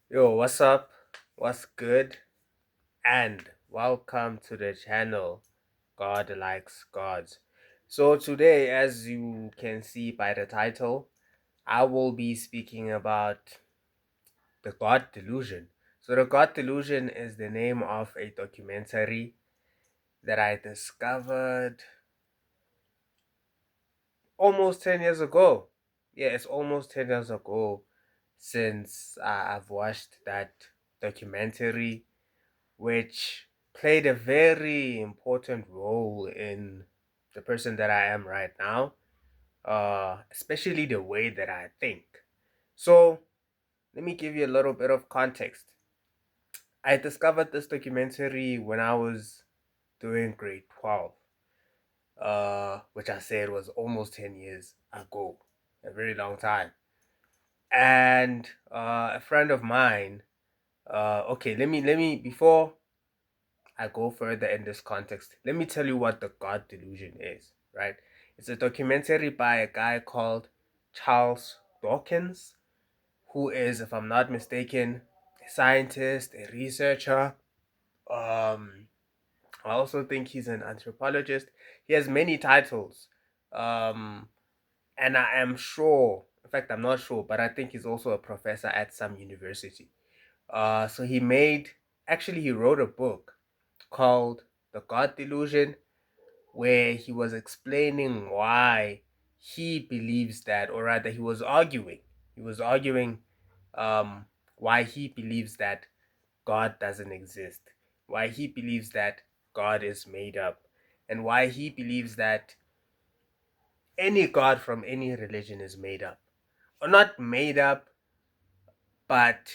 Yo, what's up? What's good? And welcome to the channel God Likes Gods. So, today, as you can see by the title, I will be speaking about the God Delusion. So, the God Delusion is the name of a documentary that I discovered almost 10 years ago. Yeah, it's almost 10 years ago since I've watched that documentary which played a very important role in the person that I am right now, especially the way that I think. So, let me give you a little bit of context. I discovered this documentary when I was doing grade 12, which I said was almost 10 years ago, a very long time. And a friend of mine, okay, before I go further in this context, let me tell you what the God Delusion is, right? It's a documentary by a guy called Charles Dawkins, who is, if I'm not mistaken, a scientist, a researcher. Um, I also think he's an anthropologist. He has many titles. Um, and I am sure, in fact, I'm not sure, but I think he's also a professor at some university. So he wrote a book called The God Delusion, where he was explaining why he believes that, or rather, he was arguing um, why he believes that God doesn't exist, why he believes that God is made up, and why he believes that any God from any religion is made up. Or not made up, but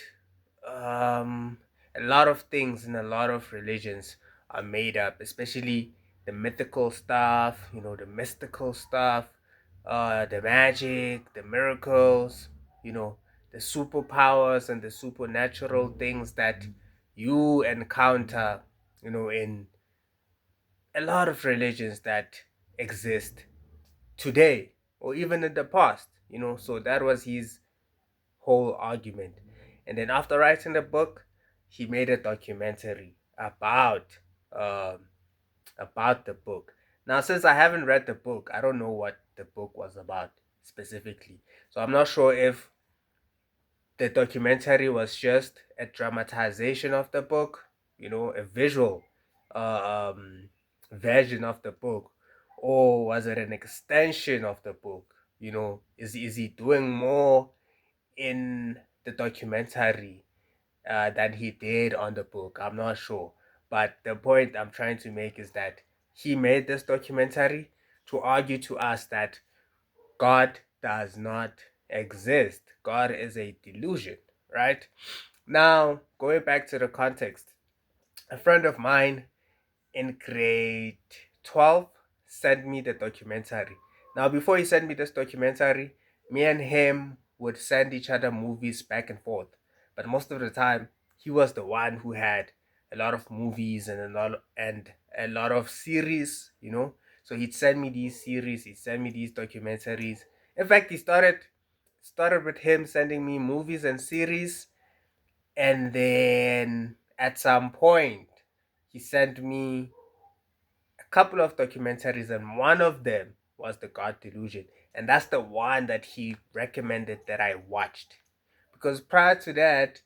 um, a lot of things in a lot of religions are made up, especially the mythical stuff, the mystical stuff, the magic, the miracles, you know, the superpowers and the supernatural things that you encounter, in a lot of religions that exist today or even in the past, so that was his whole argument. And then after writing the book, he made a documentary um, about the book. Now, since I haven't read the book, I don't know what the book was about specifically. So I'm not sure if the documentary was just a dramatization of the book, a visual uh, um, version of the book, or was it an extension of the book? Is he doing more in the documentary than he did on the book? I'm not sure. But the point I'm trying to make is that he made this documentary to argue to us that God does not exist. God is a delusion, right? Now, going back to the context, a friend of mine in grade 12 sent me the documentary. Now, before he sent me this documentary, me and him would send each other movies back and forth. But most of the time, he was the one who had a lot of movies and a lot of series. So he'd send me these series, he'd send me these documentaries. In fact, he started with him sending me movies and series, and then at some point he sent me a couple of documentaries, and one of them was The God Delusion. And that's the one that he recommended that I watched. Because prior to that,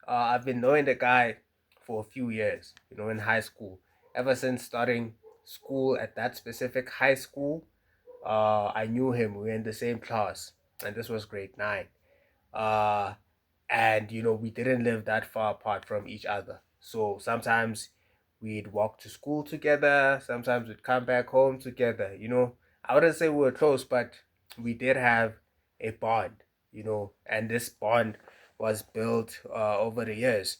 I've been knowing the guy for a few years, in high school. Ever since starting school at that specific high school, I knew him. We were in the same class, and this was grade 9. Uh, and we didn't live that far apart from each other, so sometimes we'd walk to school together, sometimes we'd come back home together. I wouldn't say we were close, but we did have a bond, and this bond was built over the years.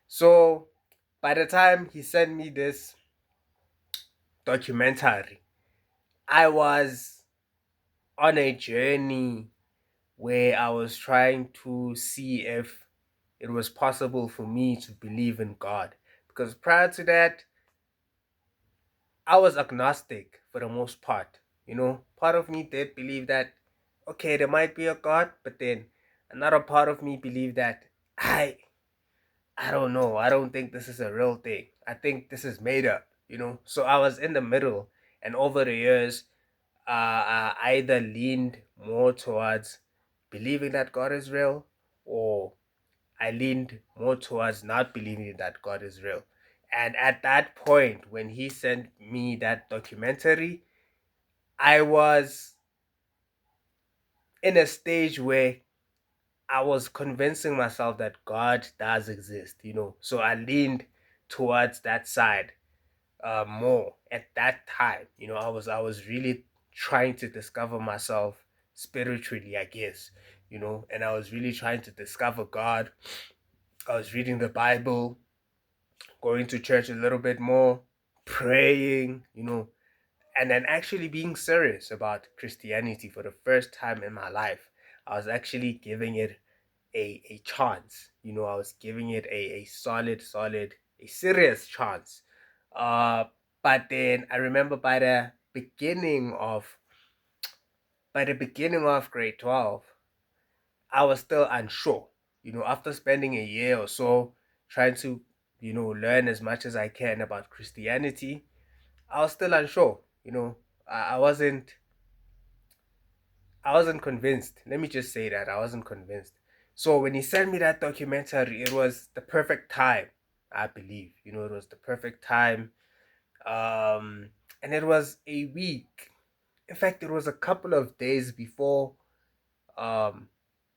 So by the time he sent me this documentary, I was on a journey where I was trying to see if it was possible for me to believe in God. Because prior to that, I was agnostic for the most part. Part of me did believe that, okay, there might be a God, but then another part of me believed that I I don't know. I don't think this is a real thing. I think this is made up, you know? So I was in the middle, and over the years, I either leaned more towards believing that God is real, or I leaned more towards not believing that God is real. And at that point, when he sent me that documentary, I was in a stage where I was convincing myself that God does exist, you know. So I leaned towards that side more at that time. You know, I was really trying to discover myself spiritually, I guess, you know, and I was really trying to discover God. I was reading the Bible, going to church a little bit more, praying, you know, and then actually being serious about Christianity for the first time in my life. I was actually giving it a chance. You know, I was giving it a solid, a serious chance. Uh, but then I remember by the beginning of grade 12, I was still unsure. You know, after spending a year or so trying to, you know, learn as much as I can about Christianity, I was still unsure. You know, I wasn't convinced. Let me just say that I wasn't convinced. So when he sent me that documentary, it was the perfect time, I believe. You know, it was the perfect time. And it was a week. In fact, it was a couple of days before um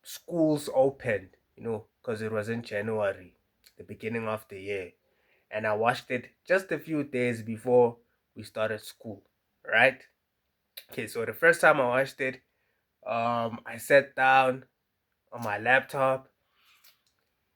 schools opened, you know, because it was in January, the beginning of the year. And I watched it just a few days before we started school, right? Okay, so the first time I watched it, I sat down on my laptop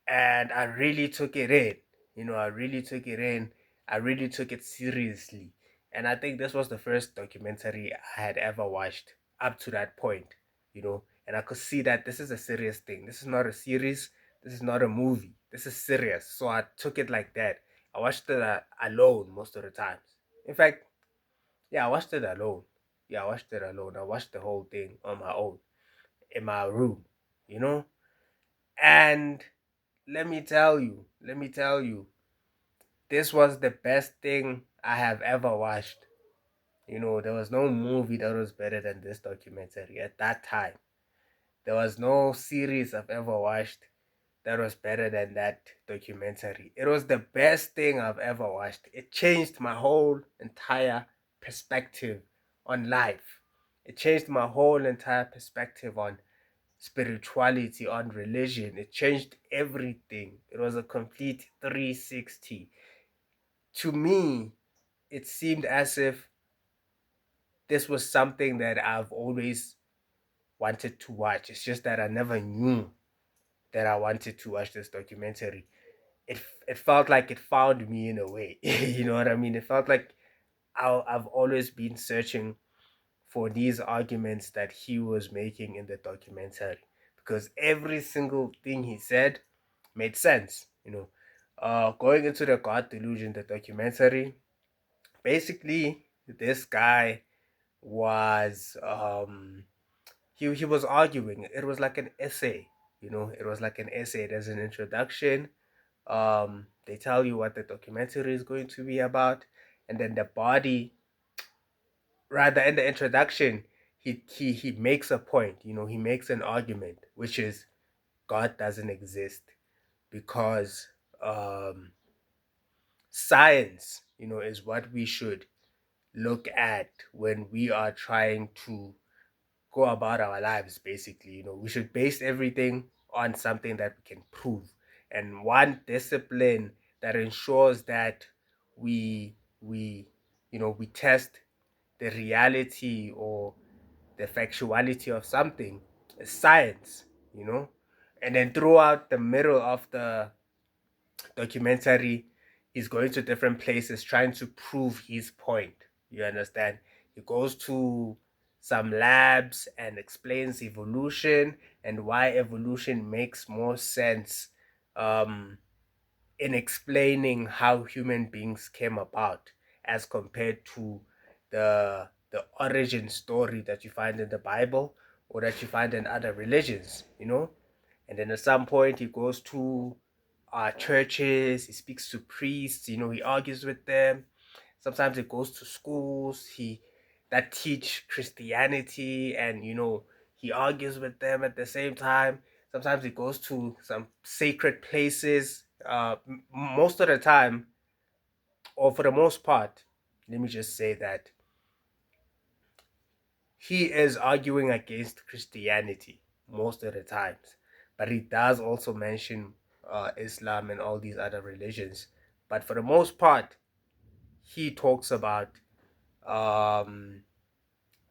and I really took it in. You know, I really took it in. I really took it seriously. And I think this was the first documentary I had ever watched up to that point, you know. And I could see that this is a serious thing. This is not a series. This is not a movie. This is serious. So I took it like that. I watched it alone most of the times. In fact, yeah, I watched it alone. Yeah, I watched it alone. I watched the whole thing on my own in my room, you know. And let me tell you, this was the best thing I have ever watched. You know, there was no movie that was better than this documentary at that time. There was no series I've ever watched that was better than that documentary. It was the best thing I've ever watched. It changed my whole entire perspective on life. It changed my whole entire perspective on spirituality, on religion. It changed everything. It was a complete 360. To me, it seemed as if this was something that I've always wanted to watch. It's just that I never knew that I wanted to watch this documentary. It felt like it found me in a way. You know what I mean? It felt like I've always been searching for these arguments that he was making in the documentary, because every single thing he said made sense. You know, going into the God Delusion, the documentary, basically this guy was he was arguing. It was like an essay, you know. It was like an essay. There's an introduction. They tell you what the documentary is going to be about, and then the body, rather, in the introduction, he makes a point. You know, he makes an argument, which is God doesn't exist because um science, you know, is what we should look at when we are trying to go about our lives. Basically, you know, we should base everything on something that we can prove, and one discipline that ensures that we you know, we test the reality or the factuality of something is science, you know. And then throughout the middle of the documentary, he's going to different places trying to prove his point. You understand? He goes to some labs and explains evolution and why evolution makes more sense um, in explaining how human beings came about as compared to the origin story that you find in the Bible or that you find in other religions, you know. And then at some point he goes to churches, he speaks to priests, he argues with them. Sometimes he goes to schools that teach Christianity, and he argues with them at the same time. Sometimes he goes to some sacred places. Most of the time, or for the most part, let me just say that he is arguing against Christianity most of the times, but he does also mention Islam and all these other religions. But for the most part, he talks about um,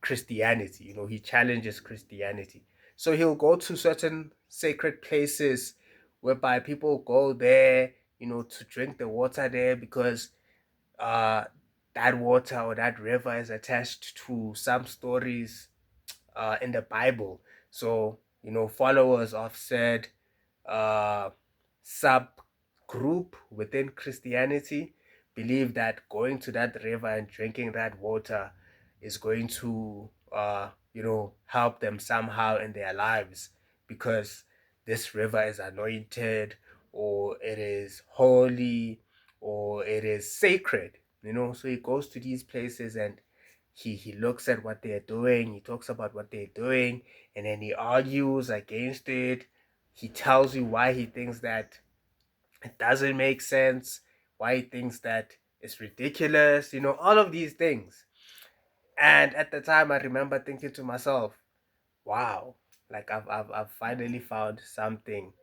Christianity. He challenges Christianity. So he'll go to certain sacred places whereby people go there, to drink the water there because uh, that water or that river is attached to some stories in the Bible. So, followers of said uh, subgroup within Christianity believe that going to that river and drinking that water is going to, help them somehow in their lives because this river is anointed or it is holy or it is sacred. So he goes to these places and he looks at what they're doing, he talks about what they're doing, and then he argues against it. He tells you why he thinks that it doesn't make sense, why he thinks that it's ridiculous, all of these things. And at the time I remember thinking to myself, wow, like I've finally found something,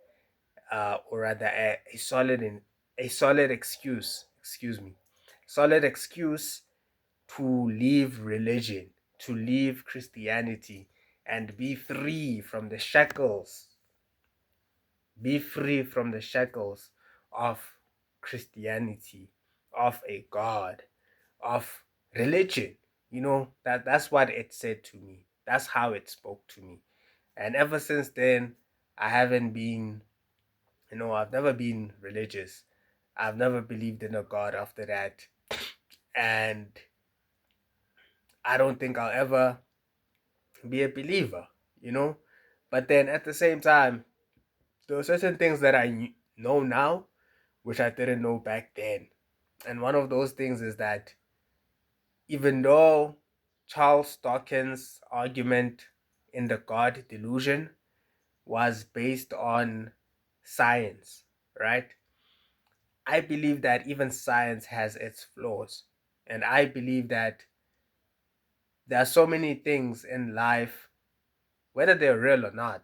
or rather a solid excuse, excuse me, solid excuse to leave religion, to leave Christianity, and be free from the shackles, be free from the shackles of Christianity, of a God, of religion. That's what it said to me. That's how it spoke to me. And ever since then, I haven't been, I've never been religious. I've never believed in a God after that. And I don't think I'll ever be a believer, you know. But then at the same time, there are certain things that I know now, which I didn't know back then. And one of those things is that even though Charles Dawkins' argument in the God Delusion was based on science, right? I believe that even science has its flaws. And I believe that there are so many things in life, whether they're real or not,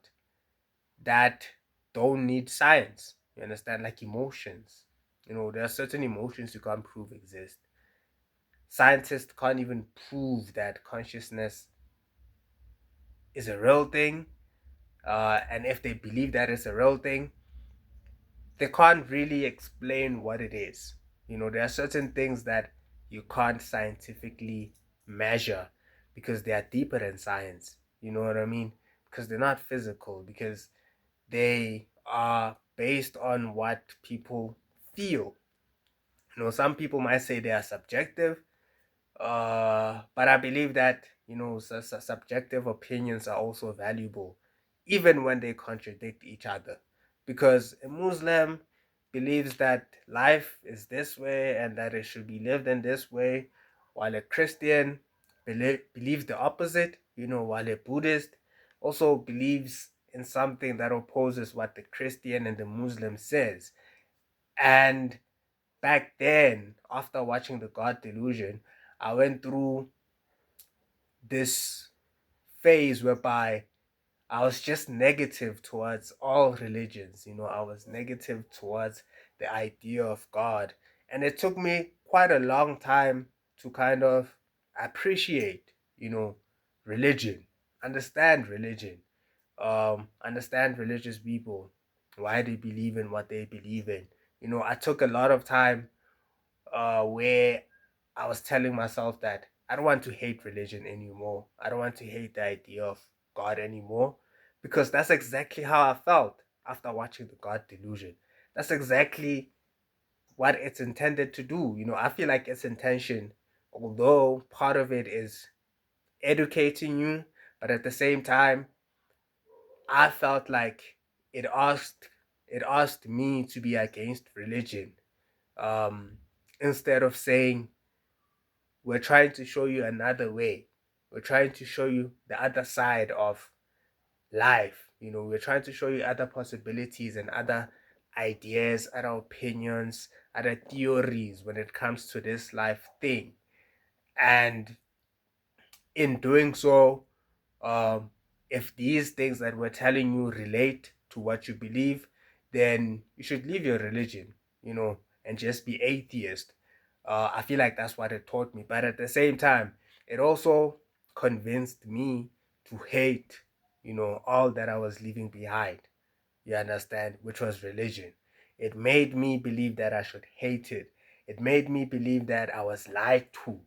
that don't need science. You understand? Like emotions. There are certain emotions you can't prove exist. Scientists can't even prove that consciousness is a real thing. And if they believe that it's a real thing, they can't really explain what it is. There are certain things that you can't scientifically measure because they are deeper than science. You know what I mean? Because they're not physical, because they are based on what people feel. Some people might say they are subjective, but I believe that subjective opinions are also valuable, even when they contradict each other, because a Muslim believes that life is this way and that it should be lived in this way, while a Christian believes the opposite. While a Buddhist also believes in something that opposes what the Christian and the Muslim says. And back then, after watching the God Delusion, I went through this phase whereby I was just negative towards all religions. I was negative towards the idea of God. And it took me quite a long time to kind of appreciate, religion, understand religion, understand religious people, why they believe in what they believe in. I took a lot of time where I was telling myself that I don't want to hate religion anymore. I don't want to hate the idea of God anymore, because that's exactly how I felt after watching the God Delusion. That's exactly what it's intended to do. I feel like its intention, although part of it is educating you, but at the same time, I felt like it asked it asked me to be against religion. Um, Instead of saying, we're trying to show you another way, we're trying to show you the other side of life. We're trying to show you other possibilities and other ideas, other opinions, other theories when it comes to this life thing. And in doing so, um, if these things that we're telling you relate to what you believe, then you should leave your religion, and just be atheist. I feel like that's what it taught me. But at the same time, it also convinced me to hate, all that I was leaving behind. You understand? Which was religion. It made me believe that I should hate it. It made me believe that I was lied to,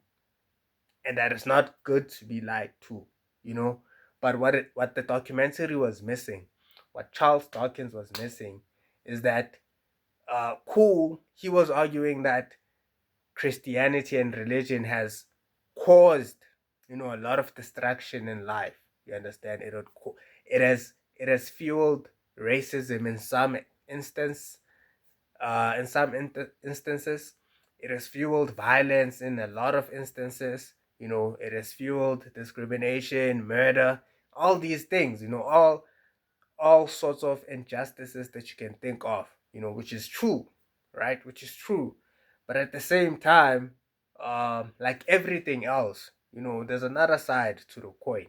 and that it's not good to be lied to, you know. But what the documentary was missing, what Charles Dawkins was missing, is that cool. He was arguing that Christianity and religion has caused, a lot of destruction in life. You understand? It has fueled racism in some instance. Instances, it has fueled violence in a lot of instances. It has fueled discrimination, murder, all these things. All sorts of injustices that you can think of. Which is true, right? Which is true, but at the same time, like everything else, there's another side to the coin.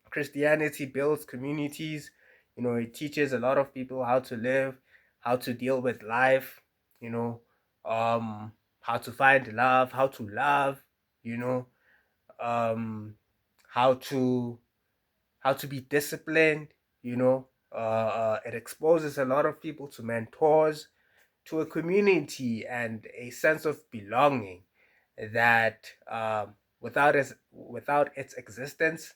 Christianity builds communities. It teaches a lot of people how to live, how to deal with life, you know, how to find love, how to love, you know, um, how to how to be disciplined. It exposes a lot of people to mentors, to a community, and a sense of belonging that without its existence,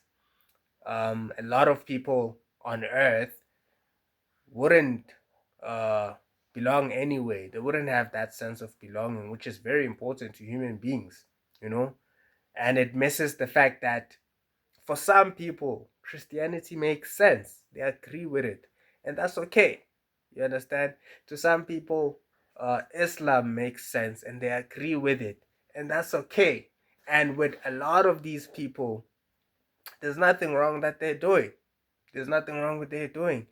a lot of people on earth wouldn't uh, belong anyway. They wouldn't have that sense of belonging, which is very important to human beings, you know? And it misses the fact that for some people, Christianity makes sense. They agree with it. And that's okay. You understand? To some people, Islam makes sense and they agree with it. And that's okay. And with a lot of these people, there's nothing wrong that they're doing. There's nothing wrong with they're doing.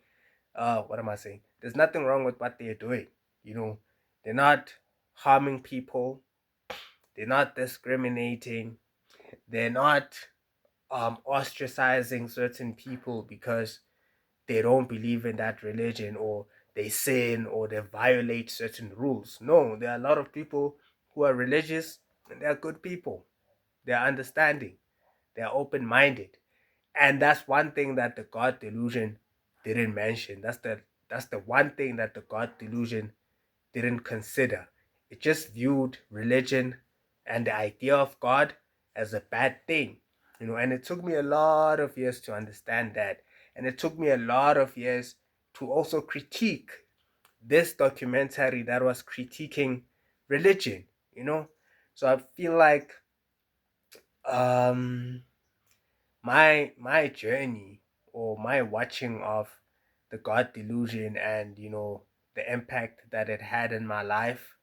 What am I saying? There's nothing wrong with what they're doing. They're not harming people. They're not discriminating. They're not ostracizing certain people because they don't believe in that religion, or they sin, or they violate certain rules. No, there are a lot of people who are religious and they're good people. They're understanding. They're open-minded. And that's one thing that the God Delusion didn't mention. That's the one thing that the God Delusion didn't consider. It just viewed religion and the idea of God as a bad thing. And it took me a lot of years to understand that. And it took me a lot of years to also critique this documentary that was critiquing religion, you know? So I feel like um my journey, or my watching of the God Delusion, and the impact that it had in my life,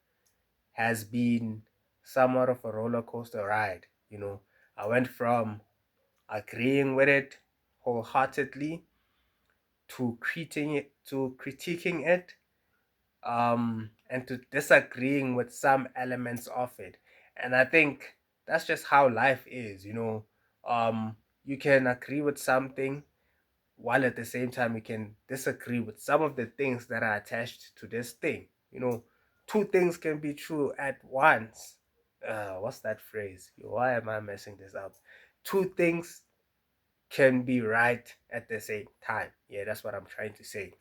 has been somewhat of a roller coaster ride. I went from agreeing with it wholeheartedly to critiquing it, and to disagreeing with some elements of it. And I think that's just how life is. You can agree with something, while at the same time you can disagree with some of the things that are attached to this thing. Two things can be true at once. What's that phrase? Why am I messing this up? Two things can be right at the same time. Yeah, that's what I'm trying to say.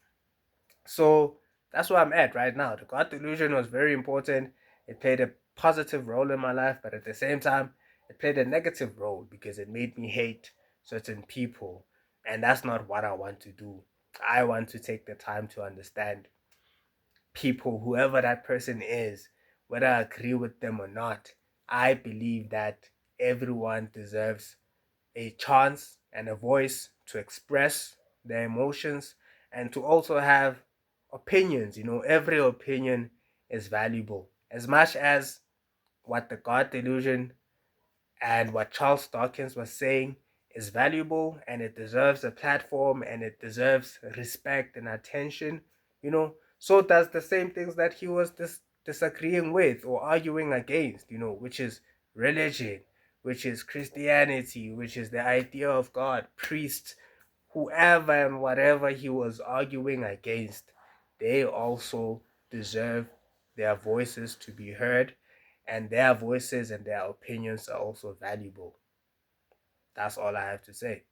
So that's where I'm at right now. The God Delusion was very important. It played a positive role in my life, but at the same time, it played a negative role because it made me hate certain people. And that's not what I want to do. I want to take the time to understand people, whoever that person is, whether I agree with them or not. I believe that everyone deserves a chance and a voice to express their emotions, and to also have opinions. Every opinion is valuable. As much as what the God Delusion and what Charles Dawkins was saying is valuable, and it deserves a platform, and it deserves respect and attention, so does the same things that he was disagreeing with or arguing against, which is religion, which is Christianity, which is the idea of God, priests, whoever and whatever he was arguing against. They also deserve their voices to be heard, and their voices and their opinions are also valuable. That's all I have to say.